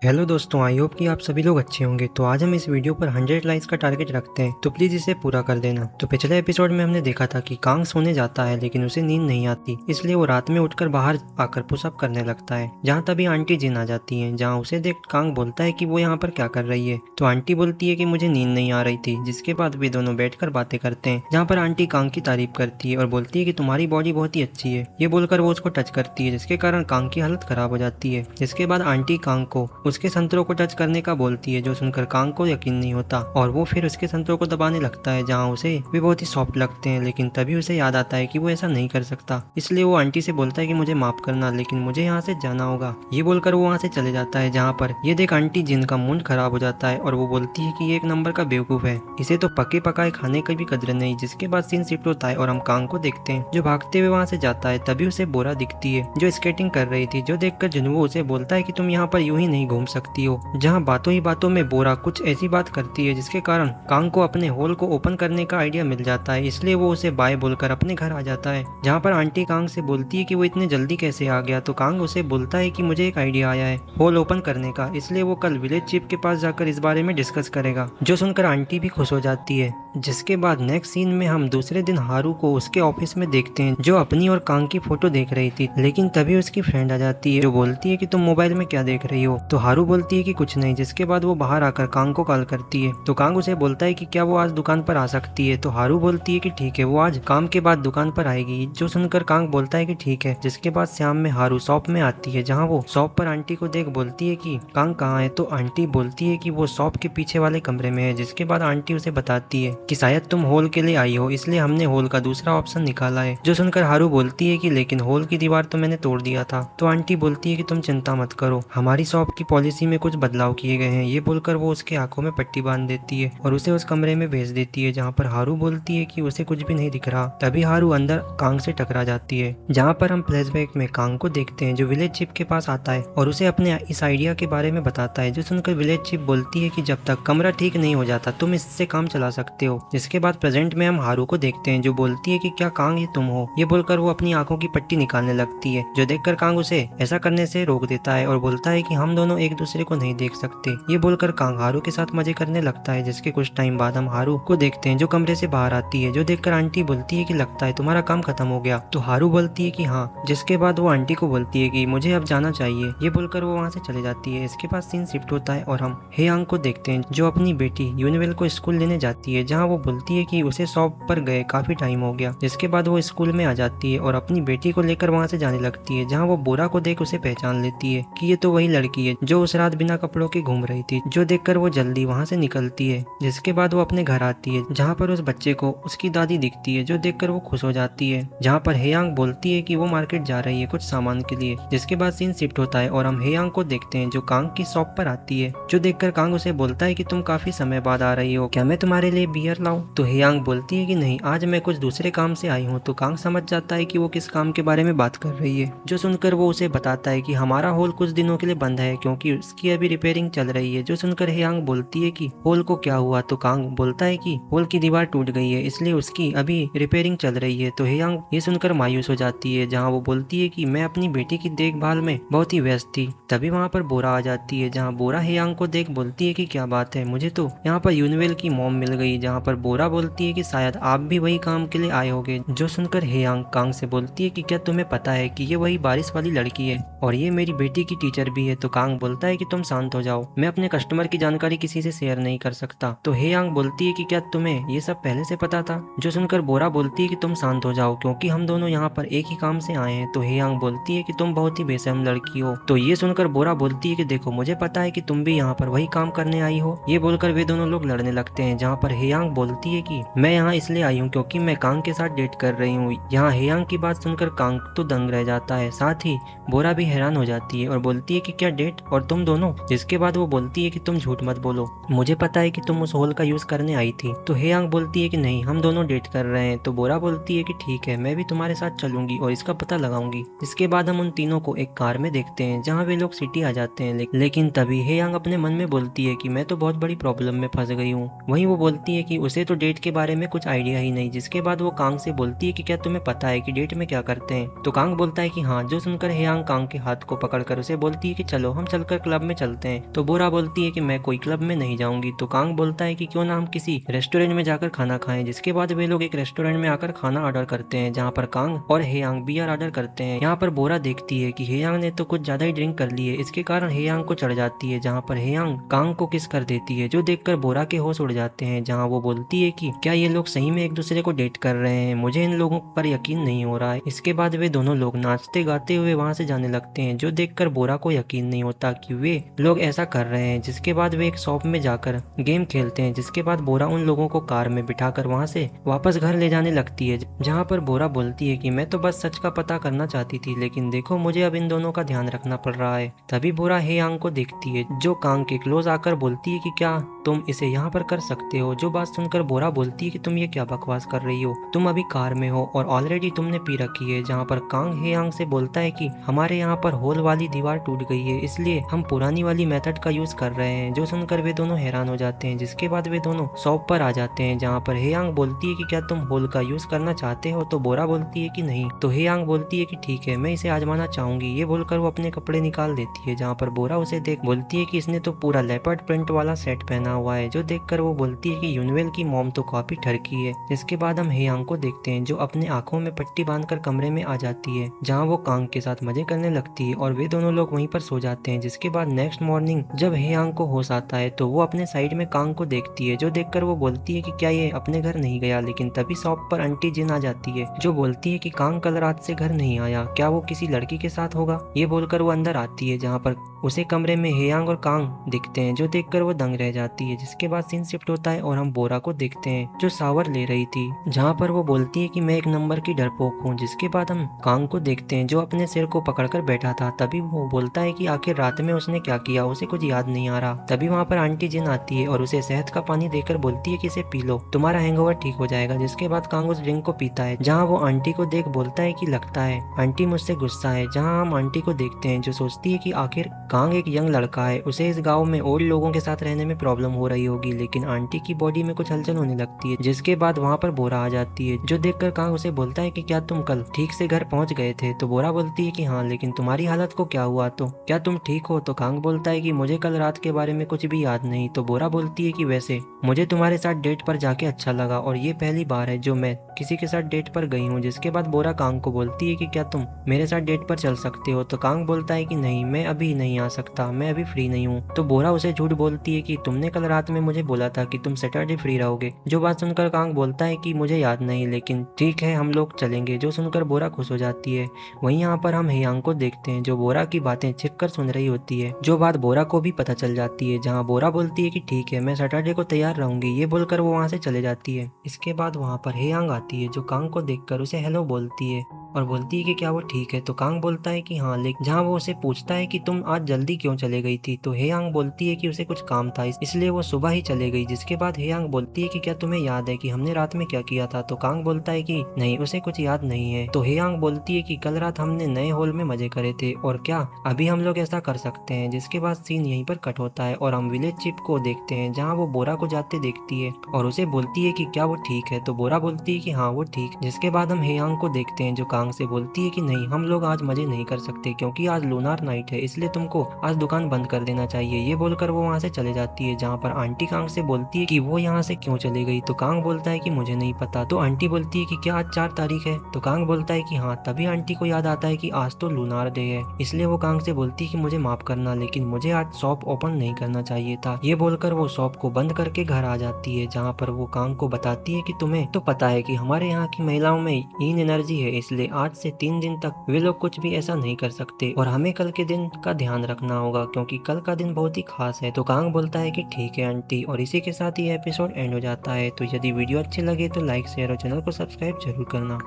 Hello दोस्तों, I hope कि आप सभी लोग अच्छे होंगे। तो आज हम इस वीडियो पर 100 लाइक्स का टारगेट रखते हैं, तो प्लीज इसे पूरा कर देना। तो पिछले एपिसोड में हमने देखा था कि कांग सोने जाता है लेकिन उसे नींद नहीं आती, इसलिए वो रात में उठकर बाहर आकर पुशअप करने लगता है। जहाँ तभी आंटी जिन आ जाती है, जहाँ उसे देख कांग बोलता है कि वो यहाँ पर क्या कर रही है। तो आंटी बोलती है कि मुझे नींद नहीं आ रही थी, जिसके बाद वे दोनों बैठकर बातें करते हैं। जहाँ पर आंटी कांग की तारीफ करती है और बोलती है कि तुम्हारी बॉडी बहुत ही अच्छी है। ये बोलकर वो उसको टच करती है, जिसके कारण कांग की हालत खराब हो जाती है। जिसके बाद आंटी कांग को उसके संतरों को टच करने का बोलती है, जो सुनकर कांग को यकीन नहीं होता और वो फिर उसके संतरों को दबाने लगता है, जहाँ उसे भी बहुत ही सॉफ्ट लगते हैं। लेकिन तभी उसे याद आता है कि वो ऐसा नहीं कर सकता, इसलिए वो आंटी से बोलता है कि मुझे माफ करना, लेकिन मुझे यहाँ से जाना होगा। ये बोलकर वो वहाँ से चले जाता है। जहाँ पर ये देख आंटी जिन का मूड खराब हो जाता है और वो बोलती है कि ये एक नंबर का बेवकूफ है, इसे तो पके पकाए खाने की भी कदर नहीं। जिसके बाद सीन शिफ्ट होता है और हम कांग को देखते हैं, जो भागते हुए वहाँ से जाता है। तभी उसे बोरा दिखती है, जो स्केटिंग कर रही थी, जो देखकर जुनवो उसे बोलता है कि तुम यहाँ पर यूं ही नहीं घूम सकती हो। जहाँ बातों ही बातों में बोरा कुछ ऐसी बात करती है, जिसके कारण कांग को अपने होल को ओपन करने का आइडिया मिल जाता है, इसलिए वो उसे बाय बोलकर अपने घर आ जाता है। जहाँ पर आंटी कांग से बोलती है कि वो इतने जल्दी कैसे आ गया, तो कांग उसे बोलता है कि मुझे एक आइडिया आया है होल ओपन करने का, इसलिए वो कल विलेज चीफ के पास जाकर इस बारे में डिस्कस करेगा। जो सुनकर आंटी भी खुश हो जाती है। जिसके बाद नेक्स्ट सीन में हम दूसरे दिन हारू को उसके ऑफिस में देखते हैं, जो अपनी और कांग की फोटो देख रही थी। लेकिन तभी उसकी फ्रेंड आ जाती है, जो बोलती है कि तुम मोबाइल में क्या देख रही हो। तो हारू बोलती है कि कुछ नहीं। जिसके बाद वो बाहर आकर कांग को कॉल करती है, तो कांग उसे बोलता है कि क्या वो आज दुकान पर आ सकती है। तो हारू बोलती है कि ठीक है, वो आज काम के बाद दुकान पर आएगी। जो सुनकर कांग बोलता है कि ठीक है। जिसके बाद शाम में हारू शॉप में आती है, जहाँ वो शॉप पर आंटी को देख बोलती है कि कांग कहाँ है। तो आंटी बोलती है कि वो शॉप के पीछे वाले कमरे में है। जिसके बाद आंटी उसे बताती है कि शायद तुम होल के लिए आई हो, इसलिए हमने होल का दूसरा ऑप्शन निकाला है। जो सुनकर हारू बोलती है कि लेकिन होल की दीवार तो मैंने तोड़ दिया था। तो आंटी बोलती है कि तुम चिंता मत करो, हमारी शॉप की पॉलिसी में कुछ बदलाव किए गए हैं। ये बोलकर वो उसके आंखों में पट्टी बांध देती है और उसे उस कमरे में भेज देती है, जहाँ पर हारू बोलती है कि उसे कुछ भी नहीं दिख रहा। तभी हारू अंदर कांग से टकरा जाती है, जहाँ पर हम फ्लैशबैक में कांग को देखते हैं, जो विलेज चीफ के पास आता है और उसे अपने इस आइडिया के बारे में बताता है। जो सुनकर विलेज चीफ बोलती है कि जब तक कमरा ठीक नहीं हो जाता तुम इससे काम चला सकते हो। जिसके बाद प्रेजेंट में हम हारू को देखते हैं, जो बोलती है कि क्या कांग ये तुम हो। ये बोलकर वो अपनी आंखों की पट्टी निकालने लगती है, जो देखकर कांग उसे ऐसा करने से रोक देता है और बोलता है कि हम दोनों एक दूसरे को नहीं देख सकते। ये बोलकर कांग हारू के साथ मजे करने लगता है। जिसके कुछ टाइम बाद हम हारू को देखते हैं, जो कमरे से बाहर आती है, जो देखकर आंटी बोलती है कि लगता है तुम्हारा काम खत्म हो गया। तो हारू बोलती है कि हाँ। जिसके बाद वो आंटी को बोलती है कि मुझे अब जाना चाहिए। ये बोलकर वो वहाँ से चले जाती है। इसके बाद सीन शिफ्ट होता है और हम हेयांग को देखते हैं, जो अपनी बेटी यूनिवेल को स्कूल लेने जाती है, जहाँ वो बोलती है कि उसे शॉप पर गए काफी टाइम हो गया। जिसके बाद वो स्कूल में आ जाती है और अपनी बेटी को लेकर वहाँ से जाने लगती है, जहाँ वो बोरा को देख उसे पहचान लेती है कि ये तो वही लड़की है जो उस रात बिना कपड़ों के घूम रही थी। जो देखकर वो जल्दी वहाँ से निकलती है। जिसके बाद वो अपने घर आती है, जहाँ पर उस बच्चे को उसकी दादी दिखती है, जो देखकर वो खुश हो जाती है। जहाँ पर हेयांग बोलती है कि वो मार्केट जा रही है कुछ सामान के लिए। जिसके बाद सीन शिफ्ट होता है और हम हेयांग को देखते हैं, जो कांग की शॉप पर आती है। जो देखकर कांग उसे बोलता है कि तुम काफी समय बाद आ रही हो, क्या मैं तुम्हारे लिए बियर लाऊं। तो हेयांग बोलती है कि नहीं, आज मैं कुछ दूसरे काम से आई हूँ। तो कांग समझ जाता है कि वो किस काम के बारे में बात कर रही है। जो सुनकर वो उसे बताता है कि हमारा होल कुछ दिनों के लिए बंद है, क्योंकि उसकी अभी रिपेयरिंग चल रही है। जो सुनकर हेयांग बोलती है कि होल को क्या हुआ। तो कांग बोलता है कि होल की दीवार टूट गई है, इसलिए उसकी अभी रिपेयरिंग चल रही है। तो हेयांग ये सुनकर मायूस हो जाती है, जहाँ वो बोलती है कि मैं अपनी बेटी की देखभाल में बहुत ही व्यस्त थी। तभी वहाँ पर बोरा आ जाती है, जहाँ बोरा हेयांग को देख बोलती है कि क्या बात है, मुझे तो यहाँ पर यूनिवेल की मॉम मिल गई। जहाँ पर बोरा बोलती है कि शायद आप भी वही काम के लिए आए होगे। जो सुनकर हेयांग कांग से बोलती है कि क्या तुम्हें पता है कि ये वही बारिश वाली लड़की है और ये मेरी बेटी की टीचर भी है। तो कांग बोलता है कि तुम शांत हो जाओ, मैं अपने कस्टमर की जानकारी किसी से शेयर नहीं कर सकता। तो हेयांग बोलती है कि क्या तुम्हें ये सब पहले से पता था। जो सुनकर बोरा बोलती है कि तुम शांत हो जाओ, क्योंकि हम दोनों यहाँ पर एक ही काम से आए हैं। तो हेयांग बोलती है कि तुम बहुत ही बेशर्म लड़की हो। तो ये सुनकर बोरा बोलती है कि देखो, मुझे पता है कि तुम भी यहाँ पर वही काम करने आई हो। ये बोलकर वे दोनों लोग लड़ने लगते हैं, जहाँ पर हेयांग बोलती है कि मैं यहाँ इसलिए आई हूँ क्योंकि मैं कांग के साथ डेट कर रही हूँ। यहाँ हेयांग की बात सुनकर कांग तो दंग रह जाता है, साथ ही बोरा भी हैरान हो जाती है और बोलती है कि क्या डेट और तुम दोनों। जिसके बाद वो बोलती है कि तुम झूठ मत बोलो, मुझे पता है कि तुम उस होल का यूज करने आई थी। तो हेयांग बोलती है कि नहीं, हम दोनों डेट कर रहे हैं। तो बोरा बोलती है कि ठीक है, मैं भी तुम्हारे साथ चलूंगी और इसका पता लगाऊंगी। इसके बाद हम उन तीनों को एक कार में देखते हैं, जहाँ वे लोग सिटी आ जाते हैं। लेकिन तभी हेयांग अपने मन में बोलती है कि मैं तो बहुत बड़ी प्रॉब्लम में फंस गई हूँ। वहीं वो बोलती है कि उसे तो डेट के बारे में कुछ आइडिया ही नहीं। जिसके बाद वो कांग से बोलती है कि क्या तुम्हें पता है कि डेट में क्या करते हैं। तो कांग बोलता है कि हाँ। जो सुनकर हेयांग कांग के हाथ को पकड़कर उसे बोलती है कि चलो हम चलकर बोलकर क्लब में चलते हैं। तो बोरा बोलती है कि मैं कोई क्लब में नहीं जाऊंगी। तो कांग बोलता है कि क्यों ना हम किसी रेस्टोरेंट में जाकर खाना खाएं। जिसके बाद वे लोग एक रेस्टोरेंट में आकर खाना ऑर्डर करते हैं, जहाँ पर कांग और हेयांग बियर ऑर्डर करते हैं। यहाँ पर बोरा देखती है कि हेयांग ने तो कुछ ज्यादा ही ड्रिंक कर ली है, इसके कारण हेयांग को चढ़ जाती है, जहाँ पर हेयांग कांग को किस कर देती है, जो देखकर बोरा के होश उड़ जाते हैं। जहाँ वो बोलती है कि क्या ये लोग सही में एक दूसरे को डेट कर रहे हैं, मुझे इन लोगों पर यकीन नहीं हो रहा है। इसके बाद वे दोनों लोग नाचते गाते हुए वहाँ से जाने लगते हैं, जो देखकर बोरा को यकीन नहीं होता कि वे लोग ऐसा कर रहे हैं। जिसके बाद वे एक शॉप में जाकर गेम खेलते हैं। जिसके बाद बोरा उन लोगों को कार में बिठाकर वहाँ से वापस घर ले जाने लगती है, जहाँ पर बोरा बोलती है कि मैं तो बस सच का पता करना चाहती थी, लेकिन देखो मुझे अब इन दोनों का ध्यान रखना पड़ रहा है। तभी बोरा हेयांग को देखती है, जो कांग के क्लोज आकर बोलती है कि क्या तुम इसे यहाँ पर कर सकते हो। जो बात सुनकर बोरा बोलती है कि तुम ये क्या बकवास कर रही हो, तुम अभी कार में हो और ऑलरेडी तुमने पी रखी है। जहाँ पर कांग हेयांग से बोलता है कि हमारे यहाँ पर होल वाली दीवार टूट गई है, इसलिए हम पुरानी वाली मेथड का यूज कर रहे हैं। जो सुनकर वे दोनों हैरान हो जाते हैं। जिसके बाद वे दोनों शॉप पर आ जाते हैं, जहाँ पर हेयांग बोलती है कि क्या तुम होल का यूज करना चाहते हो। तो बोरा बोलती है कि नहीं। तो हेयांग बोलती है कि ठीक है, मैं इसे आजमाना चाहूंगी। ये बोलकर वो अपने कपड़े निकाल देती है, जहाँ पर बोरा उसे देख बोलती है कि इसने तो पूरा लेपर्ड प्रिंट वाला सेट पहना हुआ है। जो देखकर वो बोलती है कि यूनवेल की मॉम तो काफी ठरकी है। जिसके बाद हम हेयांग को देखते हैं, जो अपने आंखों में पट्टी बांधकर कमरे में आ जाती है, जहाँ वो कांग के साथ मजे करने लगती है और वे दोनों लोग वहीं पर सो जाते हैं। जिसके बाद नेक्स्ट मॉर्निंग जब हेयांग को होश आता है, तो वो अपने साइड में कांग को देखती है, जो देखकर वो बोलती है कि क्या ये अपने घर नहीं गया। लेकिन तभी शॉप पर आंटी जिन आ जाती है, जो बोलती है कि कांग कल रात से घर नहीं आया, क्या वो किसी लड़की के साथ होगा। ये बोलकर वो अंदर आती है, जहाँ पर उसे कमरे में हेयांग और कांग दिखते हैं, जो देखकर वो दंग रह जाती है। जिसके बाद सीन शिफ्ट होता है और हम बोरा को देखते हैं, जो शावर ले रही थी, जहाँ पर वो बोलती है कि मैं एक नंबर की डरपोक हूँ। जिसके बाद हम कांग को देखते हैं, जो अपने सिर को पकड़कर बैठा था। तभी वो बोलता है कि आखिर रात में उसने क्या किया, उसे कुछ याद नहीं आ रहा। तभी वहाँ पर आंटी जिन आती है और उसे शहद का पानी देकर बोलती है कि इसे पी लो, तुम्हारा हैंगओवर ठीक हो जाएगा। जिसके बाद कांग उस ड्रिंक को पीता है, जहाँ वो आंटी को देख बोलता है कि लगता है आंटी मुझसे गुस्सा है। जहाँ हम आंटी को देखते हैं, जो सोचती है कि आखिर कांग एक यंग लड़का है, उसे इस गाँव में ओल्ड लोगों के साथ रहने में प्रॉब्लम हो रही होगी। लेकिन आंटी की बॉडी में कुछ हलचल होने लगती है। जिसके बाद वहाँ पर बोरा आ जाती है, जो देखकर कांग उसे बोलता है कि क्या तुम कल ठीक से घर पहुँच गए थे। तो बोरा बोलती है कि हाँ, लेकिन तुम्हारी हालत को क्या हुआ, तो क्या तुम ठीक हो। तो कांग बोलता है कि मुझे कल रात के बारे में कुछ भी याद नहीं। तो बोरा बोलती है कि वैसे मुझे तुम्हारे साथ डेट पर जाके अच्छा लगा और ये पहली बार है जो मैं किसी के साथ डेट पर गई हूँ। जिसके बाद बोरा कांग को बोलती है कि क्या तुम मेरे साथ डेट पर चल सकते हो। तो कांग बोलता है कि नहीं, मैं अभी नहीं आ सकता, मैं अभी फ्री नहीं हूँ। तो बोरा उसे झूठ बोलती है कि तुमने कल रात में मुझे बोला था कि तुम सैटरडे फ्री रहोगे। जो बात सुनकर कांग बोलता है कि मुझे याद नहीं, लेकिन ठीक है हम लोग चलेंगे। जो सुनकर बोरा खुश हो जाती है। वहीं यहाँ पर हम हेयांग को देखते हैं, जो बोरा की बातें छिपकर सुन रही होती है, जो बात बोरा को भी पता चल जाती है। जहाँ बोरा बोलती है कि ठीक है, मैं सैटरडे को तैयार रहूंगी। ये बोलकर वो वहाँ से चले जाती है। इसके बाद वहाँ पर हेयांग आती है, जो कांग को देखकर उसे हेलो बोलती है और बोलती है कि क्या वो ठीक है। तो कांग बोलता है कि हाँ, लेकिन जहाँ वो उसे पूछता है कि तुम आज जल्दी क्यों चले गई थी, तो हेयांग बोलती है कि उसे कुछ काम था, इसलिए वो सुबह ही चले गई। जिसके बाद हेयांग बोलती है कि क्या तुम्हें याद है कि हमने रात में क्या किया था। तो कांग बोलता है कि नहीं, उसे कुछ याद नहीं है। तो हेयांग बोलती है कि कल रात हमने नए हॉल में मजे करे थे और क्या अभी हम लोग ऐसा कर सकते हैं। जिसके बाद सीन यहीं पर कट होता है और हम विलेज चिप को देखते हैं, जहाँ वो बोरा को जाते देखती है और उसे बोलती है कि क्या वो ठीक है। तो बोरा बोलती है कि हाँ वो ठीक। जिसके बाद हम हेयांग को देखते हैं, जो कांग से बोलती है कि नहीं, हम लोग आज मजे नहीं कर सकते क्योंकि आज लूनार नाइट है, इसलिए तुमको आज दुकान बंद कर देना चाहिए। ये बोलकर वो वहाँ से चले जाती है, जहाँ पर आंटी कांग से बोलती है कि वो यहाँ से क्यों चली गई। तो कांग बोलता है कि मुझे नहीं पता। तो आंटी बोलती है कि क्या आज 4 तारीख है। तो कांग बोलता है कि हाँ। तभी आंटी को याद आता है कि आज तो लूनार डे है, इसलिए वो कांग से बोलती है कि मुझे माफ करना, लेकिन मुझे आज शॉप ओपन नहीं करना चाहिए था। ये बोलकर वो शॉप को बंद करके घर आ जाती है, जहाँ पर वो कांग को बताती है कि तुम्हें तो पता है कि हमारे यहाँ की महिलाओं में इन एनर्जी है, इसलिए आज से 3 दिन तक वे लोग कुछ भी ऐसा नहीं कर सकते और हमें कल के दिन का ध्यान रखना होगा क्योंकि कल का दिन बहुत ही खास है। तो कांग बोलता है कि ठीक है आंटी, और इसी के साथ ये एपिसोड एंड हो जाता है। तो यदि वीडियो अच्छे लगे तो लाइक शेयर और चैनल को सब्सक्राइब जरूर करना।